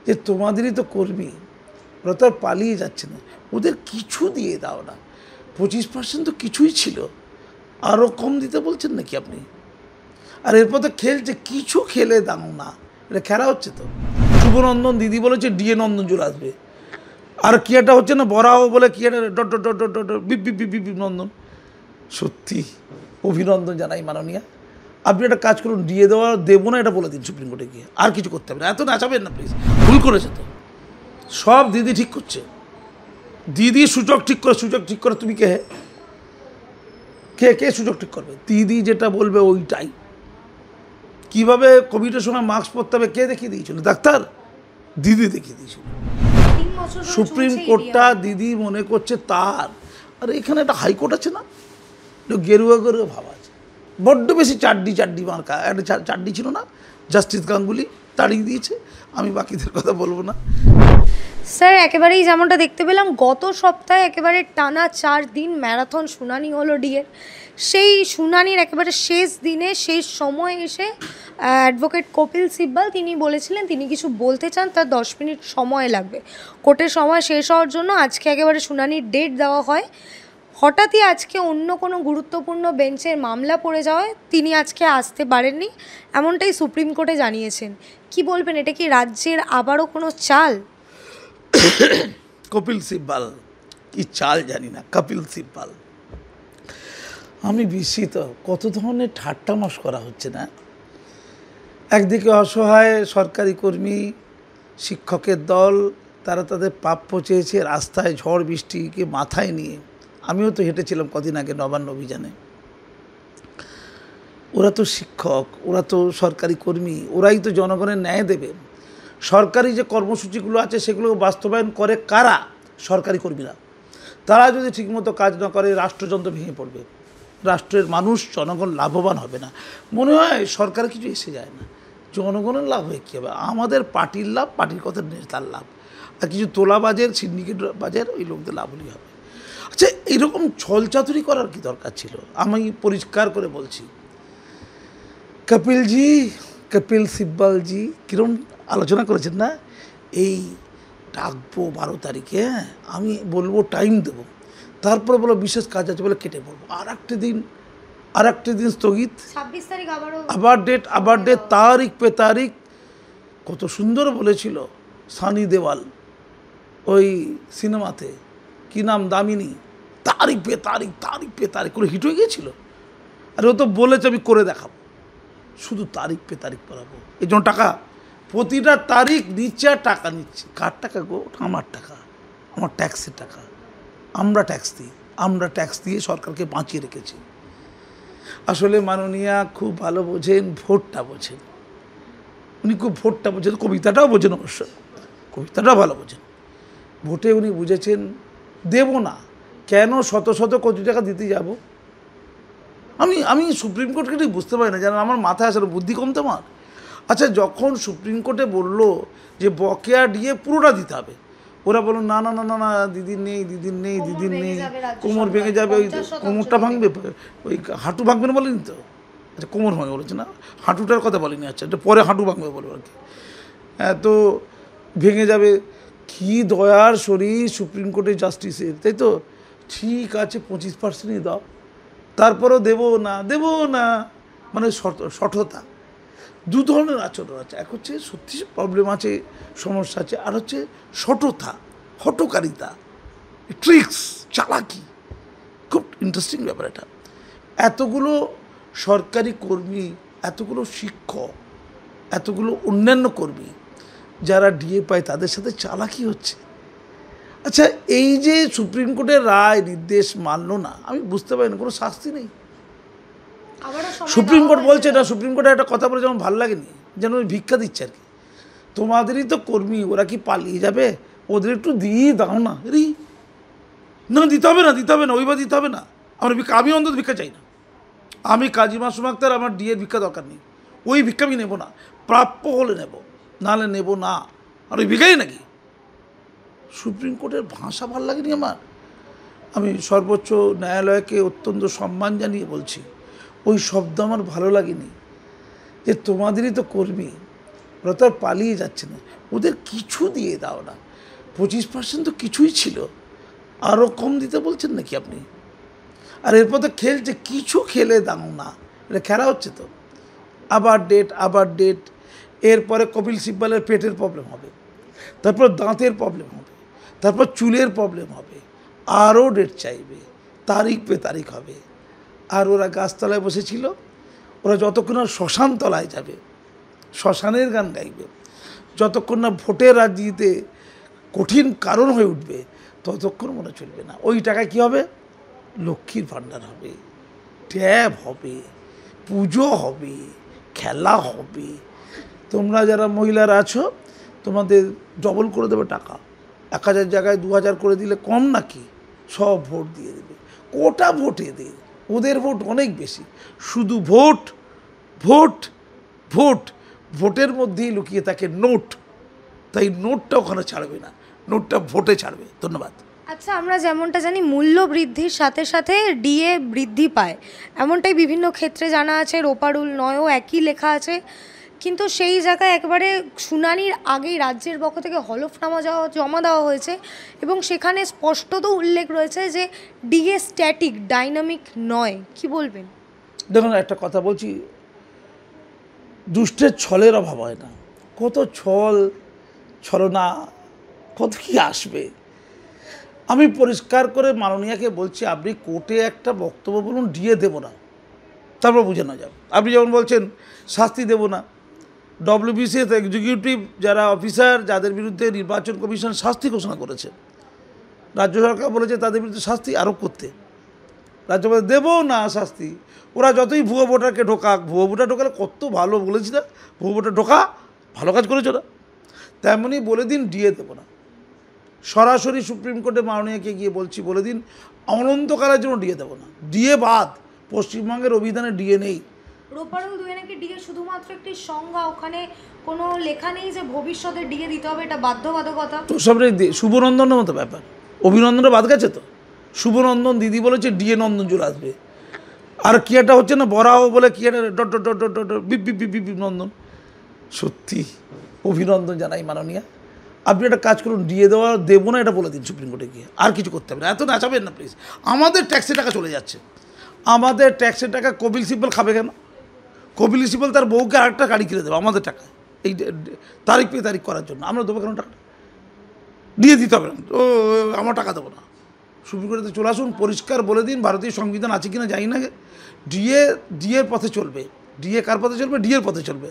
যে তোমাদেরই তো কর্মী, ওরা তো আর পালিয়ে যাচ্ছে না, ওদের কিছু দিয়ে দাও না। 25% তো কিছুই ছিল, আরও কম দিতে বলছেন নাকি আপনি? আর এরপর তো খেলছে, কিছু খেলে দাও না, এটা খেলা হচ্ছে তো। শুভনন্দন দিদি বলেছে ডিএ নন্দন চলে আসবে, আর কি একটা হচ্ছে না বরাও বলে কি একটা dot dot dot dot dot beep beep beep beep নন্দন। সত্যি অভিনন্দন জানাই মাননীয়া, আপনি একটা কাজ করুন, ডিএ দেওয়া দেবো না এটা বলে দিন সুপ্রিম কোর্টে গিয়ে, আর কিছু করতে হবে না, এত নাচাবেন না প্লিজ। ভুল করেছে তো, সব দিদি ঠিক করছে, দিদি সুযোগ ঠিক করে, সুযোগ ঠিক করে তুমি কে কে কে সুযোগ ঠিক করবে? দিদি যেটা বলবে ওইটাই। কিভাবে কোভিডের সময় মাস্ক পরতে হবে কে দেখিয়ে দিয়েছিল? ডাক্তার দিদি দেখিয়ে দিয়েছিল। সুপ্রিম কোর্টটা দিদি মনে করছে তার, আর এখানে একটা হাইকোর্ট আছে না, গেরুয়া গেরুয়া ভাব আছে, বড্ড বেশি চাড্ডি মার্কা। একটা চাড্ডি ছিল না, জাস্টিস গাঙ্গুলি, তাড়িয়ে দিয়েছে। আমি বাকিদের কথা বলবো না। স্যার একেবারেই যেমনটা দেখতে পেলাম, গত সপ্তাহে একেবারে টানা 4 দিন ম্যারাথন শুনানি হলো ডিএর। সেই শুনানির একেবারে শেষ দিনে, শেষ সময় এসে অ্যাডভোকেট কপিল সিব্বাল তিনি বলেছিলেন তিনি কিছু বলতে চান, তার 10 মিনিট সময় লাগবে। কোর্টের সময় শেষ হওয়ার জন্য আজকে একেবারে শুনানির ডেট দেওয়া হয়। হঠাৎই আজকে অন্য কোনো গুরুত্বপূর্ণ বেঞ্চের মামলা পড়ে যাওয়ায় তিনি আজকে আসতে পারেননি, এমনটাই সুপ্রিম কোর্টে জানিয়েছেন। কি বলবেন, এটা কি রাজ্যের আবারও কোনো চাল? কপিল সিব্বাল কি চাল জানি না, কপিল সিব্বাল। আমি বিস্মিত, কত ধরনের ঠাট্টা মশকরা হচ্ছে না। একদিকে অসহায় সরকারি কর্মী, শিক্ষকের দল, তারা তাদের প্রাপ্য চেয়েছে রাস্তায় ঝড় বৃষ্টিকে মাথায় নিয়ে। আমিও তো হেঁটেছিলাম কদিন আগে নবান্ন অভিযানে। ওরা তো শিক্ষক, ওরা তো সরকারি কর্মী, ওরাই তো জনগণের ন্যায় দেবে। সরকারি যে কর্মসূচিগুলো আছে সেগুলো বাস্তবায়ন করে কারা? সরকারি কর্মীরা। তারা যদি ঠিকমতো কাজ না করে রাষ্ট্রযন্ত্র ভেঙে পড়বে, রাষ্ট্রের মানুষ জনগণ লাভবান হবে না। মনে হয় সরকার কিছু এসে যায় না, জনগণের লাভ হয়ে কী হবে? আমাদের পার্টির লাভ, পার্টির কথা নেতার লাভ, আর কিছু তোলাবাজের সিন্ডিকেট বাজের ওই লোকদের লাভ হলেই হবে। আচ্ছা, এইরকম ছলচাতুরি করার কি দরকার ছিল? আমি পরিষ্কার করে বলছি, কপিলজি, কপিল সিব্বালজি কীরকম আলোচনা করেছেন না, এই ডাকবো 12 তারিখে, আমি বলবো টাইম দেবো, তারপরে বলো বিশেষ কাজ আছে বলে কেটে পড়বো, আর একটা দিন স্থগিত, 26 তারিখ আবার ডেট, তারিখ পে তারিখ। কত সুন্দর বলেছিল সানি দেওয়াল ওই সিনেমাতে, কি নাম, দামিনী, তারিখ পে তারিখ করে হিট হয়ে গিয়েছিল। আর ও তো বলেছে আমি করে দেখাবো, শুধু তারিখ পে তারিখ করাবো। এই জন্য টাকা প্রতিটা তারিখ নিচ্ছে, আর টাকা নিচ্ছে। কার টাকা গো? আমার টাকা, আমার ট্যাক্সের টাকা। আমরা ট্যাক্স দিয়ে সরকারকে বাঁচিয়ে রেখেছি। আসলে মাননীয়া খুব ভালো বোঝেন, ভোটটা বোঝেন, উনি খুব ভোটটা বোঝেন, কবিতাটাও বোঝেন, অবশ্য কবিতাটাও ভালো বোঝেন। ভোটে উনি বুঝেছেন দেব না, কেন শত শত কোটি টাকা দিতে যাব? আমি সুপ্রিম কোর্টকে ঠিক বুঝতে পারি না, জানেন আমার মাথায় আসলে বুদ্ধি কম তো আমার। আচ্ছা, যখন সুপ্রিম কোর্টে বলল যে বকেয়া দিয়ে পুরোটা দিতে হবে, ওরা বলল না না না না না, দিদির নেই, কোমর ভেঙে যাবে, ওই কোমরটা ভাঙবে, ওই হাঁটু ভাঙবে না বলেনি তো? আচ্ছা, কোমর ভাঙবে বলেছে না, হাঁটুটার কথা বলেনি। আচ্ছা, এটা পরে হাঁটু ভাঙবে বলবো আর কি। তো ভেঙে যাবে, কি দয়ার শরীর সুপ্রিম কোর্টের জাস্টিসের, তাই তো? ঠিক আছে 25%ই দাও, তারপরেও দেবো না, মানে সঠতা। দু ধরনের আচরণ আছে, এক হচ্ছে সত্যি প্রবলেম আছে, সমস্যা আছে, আর হচ্ছে সঠতা, হটকারিতা, ট্রিক্স, চালাকি। খুব ইন্টারেস্টিং ব্যাপার এটা। এতগুলো সরকারি কর্মী, এতগুলো শিক্ষক, এতগুলো অন্যান্য কর্মী যারা ডিএ পায়, তাদের সাথে চালাকি হচ্ছে। আচ্ছা, এই যে সুপ্রিম কোর্টের রায় নির্দেশ মানল না, আমি বুঝতে পারি না, কোনো শাস্তি নেই। সুপ্রিম কোর্ট বলছে না, সুপ্রিম কোর্টে একটা কথা বলে যেমন ভালো লাগেনি, যেন ওই ভিক্ষা দিচ্ছে আর কি। তোমাদেরই তো কর্মী, ওরা কি পালিয়ে যাবে? ওদের একটু দিয়ে দাও না। না, দিতে হবে না, ওইবার দিতে হবে না। আমি অন্তত ভিক্ষা চাই না। আমি কাজী মাসুম আক্তার, আমার ডিএর ভিক্ষা দরকার নেই, ওই ভিক্ষা আমি নেবো না। প্রাপ্য হলে নেব, নাহলে নেব না। আর ওই ভিক্ষাই নাকি? সুপ্রিম কোর্টের ভাষা ভালো লাগেনি আমার। আমি সর্বোচ্চ ন্যায়ালয়কে অত্যন্ত সম্মান জানিয়ে বলছি, ওই শব্দ আমার ভালো লাগেনি, যে তোমাদেরই তো কর্মী, ওরা তো আর পালিয়ে যাচ্ছে না, ওদের কিছু দিয়ে দাও না। 25% তো কিছুই ছিল, আরও কম দিতে বলছেন নাকি আপনি? আর এরপর তো খেলছে, কিছু খেলে দাও না, এটা খেলা হচ্ছে তো। আবার ডেট, এরপরে কপিল সিব্বলের পেটের প্রবলেম হবে, তারপর দাঁতের প্রবলেম হবে, তারপর চুলের প্রবলেম হবে, আরও ডেট চাইবে, তারিখ পে তারিখ হবে। আর ওরা গাছতলায় বসেছিল, ওরা যতক্ষণ না শ্মশান তলায় যাবে, শ্মশানের গান গাইবে, যতক্ষণ না ভোটের রাজনীতিতে কঠিন কারণ হয়ে উঠবে, ততক্ষণ মনে চলবে না। ওই টাকায় কী হবে? লক্ষ্মীর ভাণ্ডার হবে, ট্যাব হবে, পুজো হবে, খেলা হবে। তোমরা যারা মহিলারা আছো, তোমাদের ডবল করে দেবে টাকা। 1000 জায়গায় 2000 করে দিলে কম নাকি? সব ভোট দিয়ে দেবে। কোটা ভোট এদের, ওদের ভোট অনেক বেশি। শুধু ভোট ভোট ভোট, ভোটের মধ্যেই লুকিয়ে থাকে নোট। তাই নোটটা ওখানে ছাড়বে না, নোটটা ভোটে ছাড়বে। ধন্যবাদ। আচ্ছা, আমরা যেমনটা জানি মূল্য বৃদ্ধির সাথে সাথে ডিএ বৃদ্ধি পায়, এমনটাই বিভিন্ন ক্ষেত্রে জানা আছে। রোপারুল 9ও একই লেখা আছে, কিন্তু সেই জায়গায় একেবারে শুনানির আগেই রাজ্যের পক্ষ থেকে হলফনামা জমা দেওয়া হয়েছে এবং সেখানে স্পষ্টত উল্লেখ রয়েছে যে ডিএ স্ট্যাটিক, ডাইনামিক নয়। কি বলবেন? দেখুন, একটা কথা বলছি, দুষ্টের ছলের অভাব হয় না। কত ছলনা, কত কি আসবে। আমি পরিষ্কার করে মাননীয়াকে বলছি, আপনি কোর্টে একটা বক্তব্য বলুন, ডিএ দেবো না, তারপর বুঝে না যাবে। আপনি যেমন বলছেন শাস্তি দেব না, ডব্লিউবিসিএস এক্সিকিউটিভ যারা অফিসার, যাদের বিরুদ্ধে নির্বাচন কমিশন শাস্তি ঘোষণা করেছে, রাজ্য সরকার বলেছে তাদের বিরুদ্ধে শাস্তি আরোপ করতে, রাজ্য বলে দেবো না শাস্তি। ওরা যতই ভুয়ো ভোটারকে ঢোকাক, ভুয়ো ভোটার ঢোকালে কত ভালো বলেছি না, ভুয়ো ভোটার ঢোকা ভালো কাজ করেছে ওরা, তেমনই বলে দিন ডিএ দেবো না। সরাসরি সুপ্রিম কোর্টে মাননীয়কে গিয়ে বলছি, বলে দিন অনন্তকালের জন্য ডিএ দেবো না। ডিএ বাদ, পশ্চিমবঙ্গের অভিধানে ডিএ নেই। রোপারুল 2 নাকি ডিএ শুধুমাত্র একটি সংজ্ঞা, ওখানে কোনো লেখা নেই যে ভবিষ্যতে ডিএ দিতে হবে, এটা বাধ্যবাধকতা। তো সব শুভনন্দনের মতো ব্যাপার, অভিনন্দনটা বাদ গেছে তো। শুভনন্দন দিদি বলেছে ডিএ নন্দন চলে আসবে, আর কি একটা হচ্ছে না, বরাও বলে কি একটা dot dot dot dot dot beep beep beep beep নন্দন। সত্যি অভিনন্দন জানাই মাননীয়া। আপনি একটা কাজ করুন, ডিএ দেবো না এটা বলে দিন সুপ্রিম কোর্টে গিয়ে, আর কিছু করতে হবে না। এত নাচাবেন না প্লিজ। আমাদের ট্যাক্সের টাকা চলে যাচ্ছে, আমাদের ট্যাক্সের টাকা কপিল সিব্বল খাবে কেন? কপিল সিব্বল তার বউকে আরেকটা গাড়ি কিনে দেবে আমাদের টাকা, এই তারিখ পে তারিখ করার জন্য। আমরা দেবো কেন টাকা? দিয়ে দিতে হবে না, ও আমার টাকা দেবো না। সুপ্রিম কোর্টে চলে আসুন, পরিষ্কার বলে দিন, ভারতীয় সংবিধান আছে কিনা জানি না, ডিএর পথে চলবে। ডিএ কার পথে চলবে? ডিএর পথে চলবে।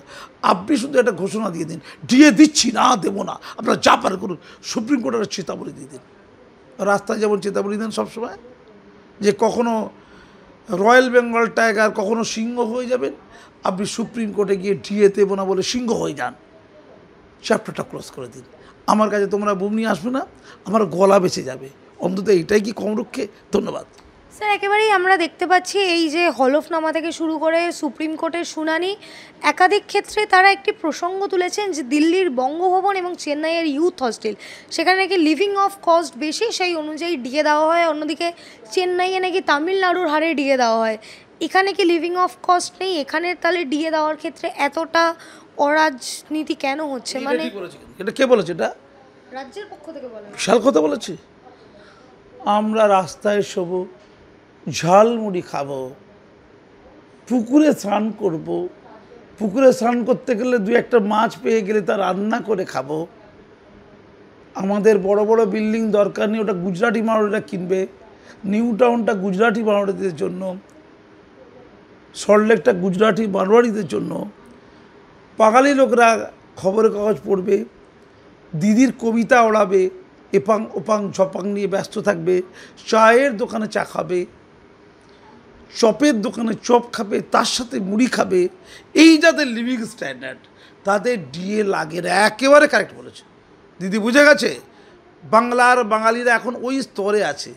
আপনি শুধু একটা ঘোষণা দিয়ে দিন, ডিএ দিচ্ছি না, দেবো না, আপনারা যা পারে করুন। সুপ্রিম কোর্টের চেতাবলী দিয়ে দিন, রাস্তায় যেমন চেতাবলী দেন সবসময়, যে কখনো রয়্যাল বেঙ্গল টাইগার, কখনো সিংহ হয়ে যাবেন, আপনি সুপ্রিম কোর্টে গিয়ে ডিএ দেবো না বলে সিংহ হয়ে যান, চ্যাপ্টারটা ক্লোজ করে দিন। আমার কাছে তোমরা বুম নিয়ে আসবে না, আমার গলা বেঁচে যাবে, অন্তত এইটাই কি কম রক্ষে। ধন্যবাদ। স্যার, একেবারেই আমরা দেখতে পাচ্ছি এই যে হলফনামা থেকে শুরু করে সুপ্রিম কোর্টের শুনানি, একাধিক ক্ষেত্রে তারা একটি প্রসঙ্গ তুলেছেন যে দিল্লির বঙ্গভবন এবং চেন্নাইয়ের ইউথ হস্টেল, সেখানে নাকি লিভিং অফ কস্ট বেশি, সেই অনুযায়ী ডিএ দেওয়া হয়। অন্যদিকে চেন্নাইয়ে নাকি তামিলনাড়ুর হারে ডিএ দেওয়া হয়। এখানে কি লিভিং অফ কস্ট নেই? এখানে তাহলে ডিএ দেওয়ার ক্ষেত্রে এতটা অরাজনীতি কেন হচ্ছে? মানে এটা কে বলেছে? এটা রাজ্যের পক্ষ থেকে বলা হয়। বিশাল কথা বলেছে। আমরা রাস্তায় শোবো, ঝালমুড়ি খাবো, পুকুরে স্নান করব, পুকুরে স্নান করতে গেলে দু একটা মাছ পেয়ে গেলে তা রান্না করে খাবো। আমাদের বড় বড় বিল্ডিং দরকার নেই, ওটা গুজরাটি মারোয়ারিরা কিনবে। নিউ টাউনটা গুজরাটি মারোয়ারিদের জন্য, সল্টলেকটা গুজরাটি মারোয়ারিদের জন্য। বাঙালি লোকরা খবরের কাগজ পড়বে, দিদির কবিতা ওড়াবে, এপাং ওপাং ঝপাং নিয়ে ব্যস্ত থাকবে, চায়ের দোকানে চা খাবে, চপের দোকানে চপ খাবে, তার সাথে মুড়ি খাবে। এই যাদের লিভিং স্ট্যান্ডার্ড, তাদের ডিএ লাগে না। একেবারে কারেক্ট বলেছে দিদি, বুঝে গেছে। বাঙালিরা এখন ওই স্তরে আছে,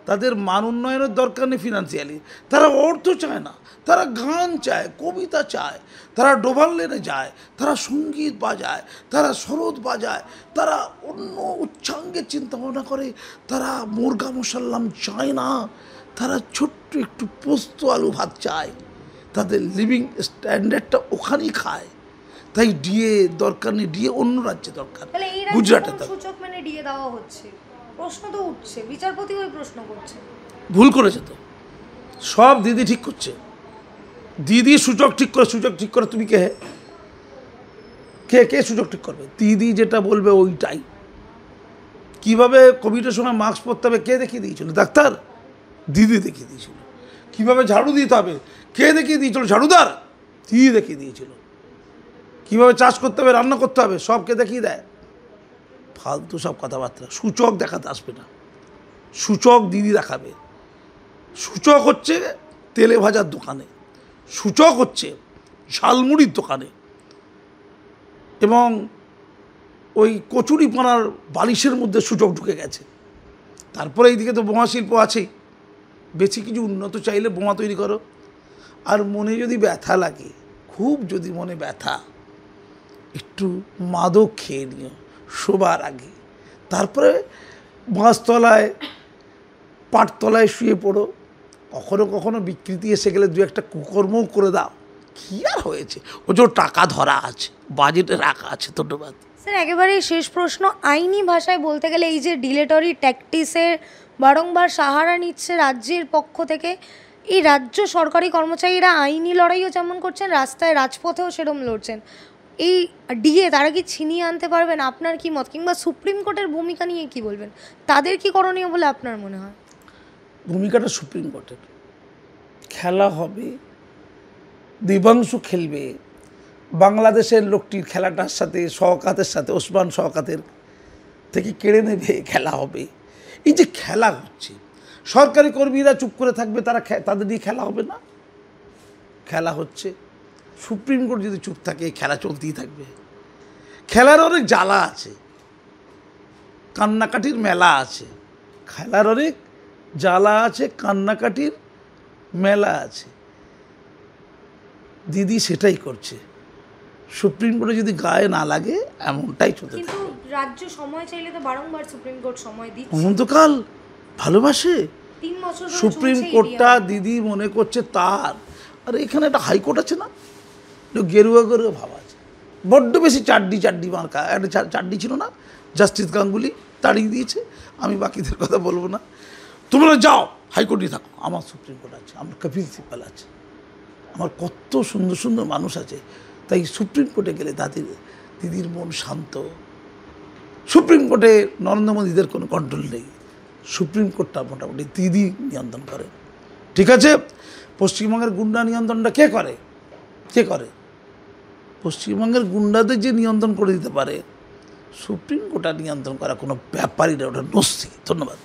তাদের মান উন্নয়নের দরকার নেই ফিনান্সিয়ালি। তারা অর্থ চায় না, তারা গান চায়, কবিতা চায়, তারা ডোভাল লেনে যায়, তারা সঙ্গীত বাজায়, তারা সরোদ বাজায়, তারা অন্য উচ্চাঙ্গের চিন্তাভাবনা করে, তারা মুরগা মশাল্লাম চায় না, তারা ছোট্ট একটু পোস্ত আলু ভাত চায়। তাদের লিভিং স্ট্যান্ডার্ডটা ওখানেই খায়। তাই ডিএ দরকার নেই, ডিএ অন্য রাজ্যে দরকার, তাহলে এই গুজরাটে রাজ্যে কোন সূচক মেনে ডিএ দেওয়া হচ্ছে? প্রশ্ন তো উঠছে, বিচারপতি ওই প্রশ্ন করছে। ভুল করেছে তো, সব দিদি ঠিক করছে। দিদি সূচক ঠিক করে, সূচক ঠিক করে তুমি কে? কে কে সূচক ঠিক করবে? দিদি যেটা বলবে ওইটাই। কিভাবে কোভিডের সময় মাস্ক পরতে হবে কে দেখিয়ে দিয়েছিল? ডাক্তার। দিদি দেখিয়ে দিয়েছিল। কিভাবে ঝাড়ু দিতে হবে কে দেখিয়ে দিয়েছিল? ঝাড়ুদার। দিদি দেখিয়ে দিয়েছিল। কিভাবে চাষ করতে হবে, রান্না করতে হবে সব কে দেখিয়ে দেয়। ফালতু সব কথাবার্তা। সূচক দেখাতে আসবে না, সূচক দিদি দেখাবে। সূচক হচ্ছে তেলে ভাজার দোকানে, সূচক হচ্ছে ঝালমুড়ির দোকানে, এবং ওই কচুরি পানার বালিশের মধ্যে সূচক ঢুকে গেছে। তারপরে এইদিকে তো বোমা শিল্প আছেই। বেশি কিছু উন্নত চাইলে বোমা তৈরি করো। আর মনে যদি ব্যথা লাগে, খুব যদি মনে ব্যথা, একটু মাদক খেয়ে নিও শোবার আগে। তারপরে বাঁশতলায় পাটতলায় শুয়ে পড়ো। কখনো কখনো বিকৃতি এসে গেলে দু একটা কুকর্মও করে দাও। কী আর হয়েছে? ও যে টাকা ধরা আছে, বাজেটে রাখা আছে। ধন্যবাদ স্যার। একেবারেই শেষ প্রশ্ন, আইনি ভাষায় বলতে গেলে এই যে ডিলেটরি ট্যাকটিসের বারংবার সাহারা নিচ্ছে রাজ্যের পক্ষ থেকে, এই রাজ্য সরকারি কর্মচারীরা আইনি লড়াইও যেমন করছেন, রাস্তায় রাজপথেও সেরম লড়ছেন। এই ডিএ তারা কি ছিনিয়ে আনতে পারবেন? আপনার কি মত? কিংবা সুপ্রিম কোর্টের ভূমিকা নিয়ে কি বলবেন? তাদের কি করণীয় বলে আপনার মনে হয়? ভূমিকাটা সুপ্রিম কোর্টের। খেলা হবে, দেবাংশু খেলবে, বাংলাদেশের লোকটির খেলাটার সাথে শওকাতের সাথে, ওসমান শওকাতের থেকে কেড়ে নেবে, খেলা হবে। এই যে খেলা হচ্ছে, সরকারি কর্মীরা চুপ করে থাকবে, তারা তাদের দিয়ে খেলা হবে না? খেলা হচ্ছে। সুপ্রিম কোর্ট যদি চুপ থাকে, খেলা চলতেই থাকবে। খেলার অনেক জ্বালা আছে, কান্নাকাটির মেলা আছে। খেলার অনেক জ্বালা আছে, কান্নাকাটির মেলা আছে। দিদি সেটাই করছে। সুপ্রিম কোর্টে যদি গায়ে না লাগে, এমনটাই চলতে থাকে। কিন্তু রাজ্য সময় চাইলে তো বারংবার সুপ্রিম কোর্ট সময় দিচ্ছে। অনন্তকাল ভালোবাসে 3 বছর ধরে সুপ্রিম চলছে এই কোর্টটা। DA। দিদি মনে করছে তার। আর এখানে একটা হাইকোর্ট আছে না, গেরুয়া গেরুয়া ভাব আছে। বড্ড বেশি চাড্ডি মার্কা। একটা চাড্ডি ছিল না, জাস্টিস গাঙ্গুলি তাড়িয়ে দিয়েছে। আমি বাকিদের কথা বলবো না। তোমরা যাও হাইকোর্টে থাকো, আমার সুপ্রিম কোর্ট আছে, আমার কপিল সিব্বল আছে, আমার কত সুন্দর সুন্দর মানুষ আছে। তাই সুপ্রিম কোর্টে গেলে দিদির মন শান্ত। সুপ্রিম কোর্টে নরেন্দ্র মোদীদের কোনো কন্ট্রোল নেই। সুপ্রিম কোর্টটা মোটামুটি দিদি নিয়ন্ত্রণ করে। ঠিক আছে, পশ্চিমবঙ্গের গুন্ডা নিয়ন্ত্রণটা কে করে? কে করে? পশ্চিমবঙ্গের গুন্ডাদের যে নিয়ন্ত্রণ করে দিতে পারে, সুপ্রিম কোর্টটা নিয়ন্ত্রণ করা কোনো ব্যাপারই না, ওটা নস্যি। ধন্যবাদ।